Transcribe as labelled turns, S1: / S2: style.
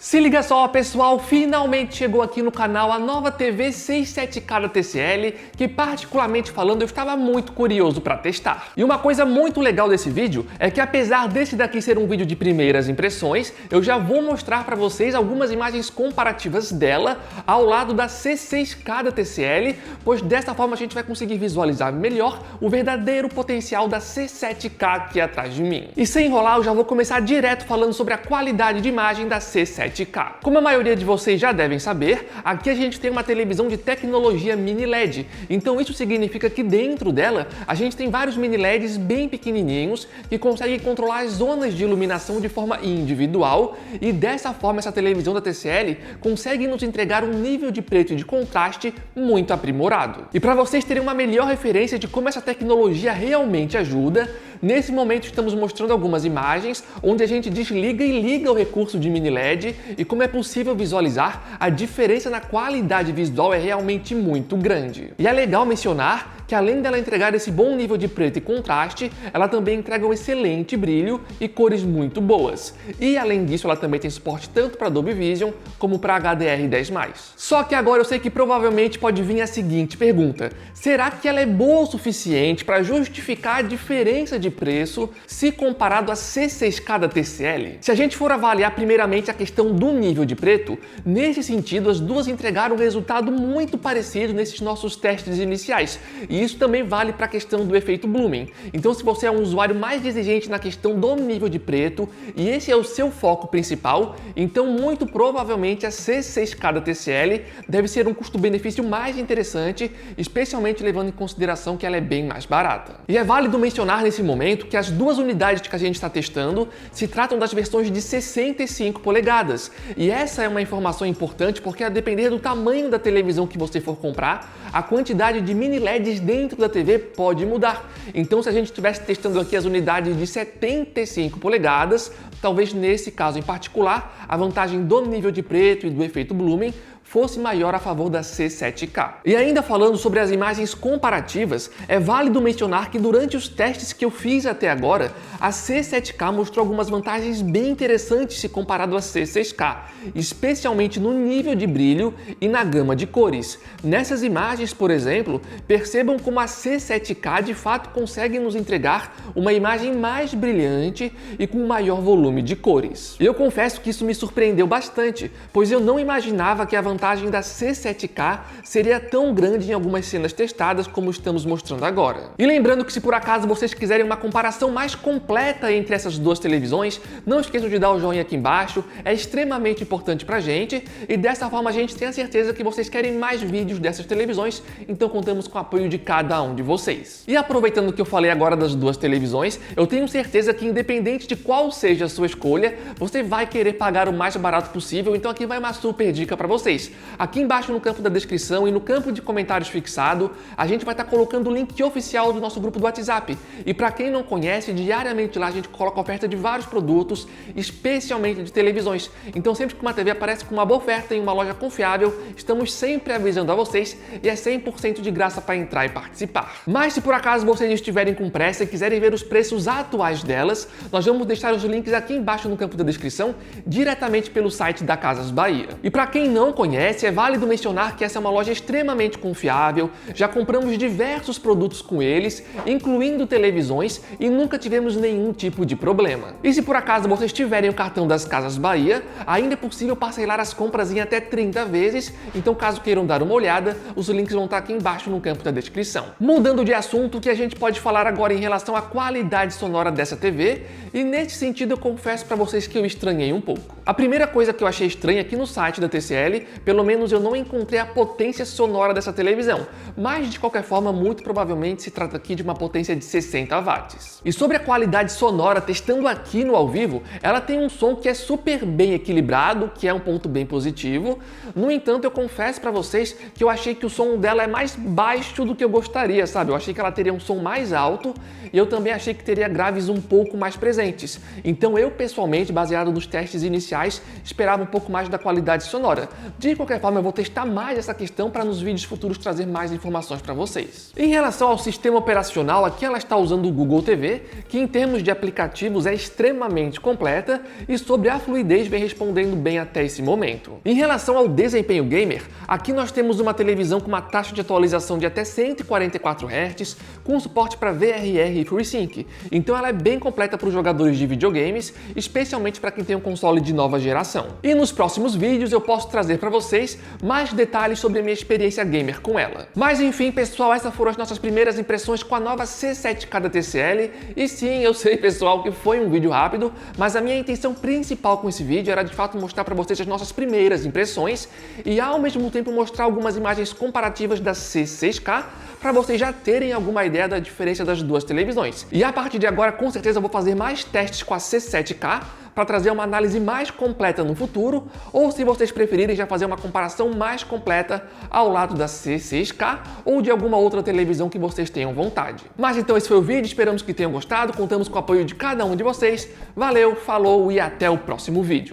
S1: Se liga só, pessoal, finalmente chegou aqui no canal a nova TV 67K da TCL, que particularmente falando eu estava muito curioso para testar. E uma coisa muito legal desse vídeo é que apesar desse daqui ser um vídeo de primeiras impressões, eu já vou mostrar para vocês algumas imagens comparativas dela ao lado da C6K da TCL, pois dessa forma a gente vai conseguir visualizar melhor o verdadeiro potencial da C7K aqui atrás de mim. E sem enrolar, eu já vou começar direto falando sobre a qualidade de imagem da C7K. Como a maioria de vocês já devem saber, aqui a gente tem uma televisão de tecnologia mini LED, então isso significa que dentro dela a gente tem vários mini LEDs bem pequenininhos que conseguem controlar as zonas de iluminação de forma individual, e dessa forma essa televisão da TCL consegue nos entregar um nível de preto e de contraste muito aprimorado. E para vocês terem uma melhor referência de como essa tecnologia realmente ajuda, nesse momento estamos mostrando algumas imagens onde a gente desliga e liga o recurso de mini LED, e como é possível visualizar, a diferença na qualidade visual é realmente muito grande. E é legal mencionar que além dela entregar esse bom nível de preto e contraste, ela também entrega um excelente brilho e cores muito boas. E além disso, ela também tem suporte tanto para Dolby Vision como para HDR10+. Só que agora eu sei que provavelmente pode vir a seguinte pergunta: será que ela é boa o suficiente para justificar a diferença de preço se comparado à C6K da TCL? Se a gente for avaliar primeiramente a questão do nível de preto, nesse sentido as duas entregaram um resultado muito parecido nesses nossos testes iniciais. E isso também vale para a questão do efeito blooming. Então, se você é um usuário mais exigente na questão do nível de preto e esse é o seu foco principal, então muito provavelmente a C6K da TCL deve ser um custo-benefício mais interessante, especialmente levando em consideração que ela é bem mais barata. E é válido mencionar nesse momento que as duas unidades que a gente está testando se tratam das versões de 65 polegadas. E essa é uma informação importante porque, a depender do tamanho da televisão que você for comprar, a quantidade de mini LEDs dentro da TV pode mudar. Então, se a gente estivesse testando aqui as unidades de 75 polegadas, talvez nesse caso em particular, a vantagem do nível de preto e do efeito blooming fosse maior a favor da C7K. E ainda falando sobre as imagens comparativas, é válido mencionar que durante os testes que eu fiz até agora, a C7K mostrou algumas vantagens bem interessantes se comparado à C6K, especialmente no nível de brilho e na gama de cores. Nessas imagens, por exemplo, percebam como a C7K de fato consegue nos entregar uma imagem mais brilhante e com maior volume de cores. Eu confesso que isso me surpreendeu bastante, pois eu não imaginava que a vantagem da C7K seria tão grande em algumas cenas testadas como estamos mostrando agora. E lembrando que, se por acaso vocês quiserem uma comparação mais completa entre essas duas televisões, não esqueçam de dar o joinha aqui embaixo, é extremamente importante pra gente, e dessa forma a gente tem a certeza que vocês querem mais vídeos dessas televisões, então contamos com o apoio de cada um de vocês. E aproveitando que eu falei agora das duas televisões, eu tenho certeza que, independente de qual seja a sua escolha, você vai querer pagar o mais barato possível, então aqui vai uma super dica para vocês. Aqui embaixo no campo da descrição e no campo de comentários fixado, a gente vai estar colocando o link oficial do nosso grupo do WhatsApp. E para quem não conhece, diariamente lá a gente coloca oferta de vários produtos, especialmente de televisões. Então sempre que uma TV aparece com uma boa oferta em uma loja confiável, estamos sempre avisando a vocês, e é 100% de graça para entrar e participar. Mas se por acaso vocês estiverem com pressa e quiserem ver os preços atuais delas, nós vamos deixar os links aqui embaixo no campo da descrição, diretamente pelo site da Casas Bahia. E para quem não conhece, é válido mencionar que essa é uma loja extremamente confiável, já compramos diversos produtos com eles, incluindo televisões, e nunca tivemos nenhum tipo de problema. E se por acaso vocês tiverem o cartão das Casas Bahia, ainda é possível parcelar as compras em até 30 vezes, então caso queiram dar uma olhada, os links vão estar aqui embaixo no campo da descrição. Mudando de assunto, o que a gente pode falar agora em relação à qualidade sonora dessa TV, e nesse sentido eu confesso para vocês que eu estranhei um pouco. A primeira coisa que eu achei estranha aqui no site da TCL, pelo menos eu não encontrei a potência sonora dessa televisão, mas de qualquer forma muito provavelmente se trata aqui de uma potência de 60 watts. E sobre a qualidade sonora, testando aqui no ao vivo, ela tem um som que é super bem equilibrado, que é um ponto bem positivo. No entanto, eu confesso para vocês que eu achei que o som dela é mais baixo do que eu gostaria, sabe? Eu achei que ela teria um som mais alto, e eu também achei que teria graves um pouco mais presentes. Então eu pessoalmente, baseado nos testes iniciais, esperava um pouco mais da qualidade sonora. De qualquer forma, eu vou testar mais essa questão para nos vídeos futuros trazer mais informações para vocês. Em relação ao sistema operacional, aqui ela está usando o Google TV, que em termos de aplicativos é extremamente completa e sobre a fluidez vem respondendo bem até esse momento. Em relação ao desempenho gamer, aqui nós temos uma televisão com uma taxa de atualização de até 144 Hz, com suporte para VRR e FreeSync, então ela é bem completa para os jogadores de videogames, especialmente para quem tem um console de nova geração. E nos próximos vídeos eu posso trazer para vocês mais detalhes sobre a minha experiência gamer com ela. Mas enfim, pessoal, essas foram as nossas primeiras impressões com a nova C7K da TCL, e sim, eu sei, pessoal, que foi um vídeo rápido, mas a minha intenção principal com esse vídeo era de fato mostrar para vocês as nossas primeiras impressões e ao mesmo tempo mostrar algumas imagens comparativas da C6K para vocês já terem alguma ideia da diferença das duas televisões. E a partir de agora, com certeza, eu vou fazer mais testes com a C7K para trazer uma análise mais completa no futuro, ou se vocês preferirem já fazer uma comparação mais completa ao lado da C6K ou de alguma outra televisão que vocês tenham vontade. Mas então esse foi o vídeo, esperamos que tenham gostado, contamos com o apoio de cada um de vocês. Valeu, falou e até o próximo vídeo.